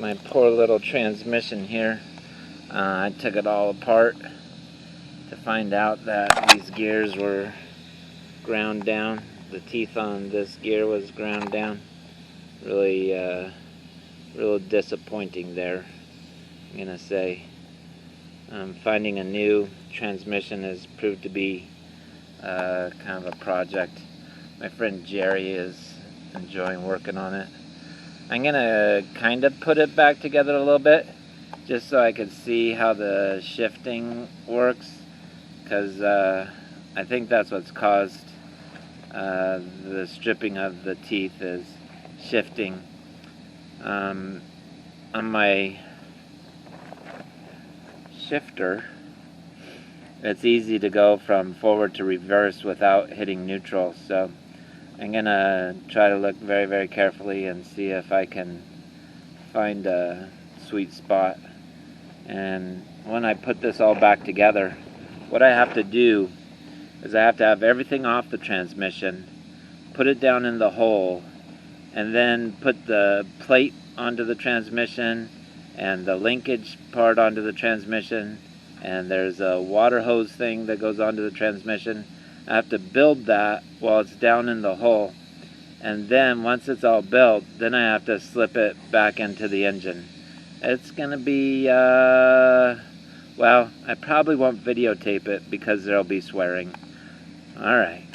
My poor little transmission here. I took it all apart to find out that these gears were ground down. The teeth on this gear was ground down. Really, real disappointing there, I'm gonna say. Finding a new transmission has proved to be kind of a project. My friend Jerry is enjoying working on it. I'm gonna kind of put it back together a little bit just so I could see how the shifting works, because I think that's what's caused the stripping of the teeth is shifting. On my shifter, it's easy to go from forward to reverse without hitting neutral, so I'm gonna try to look very, very carefully and see if I can find a sweet spot. And when I put this all back together, what I have to do is I have to have everything off the transmission, put it down in the hole, and then put the plate onto the transmission and the linkage part onto the transmission, and there's a water hose thing that goes onto the transmission. I have to build that while it's down in the hole, and then once it's all built, then I have to slip it back into the engine. It's gonna be well, I probably won't videotape it because there'll be swearing. Alright.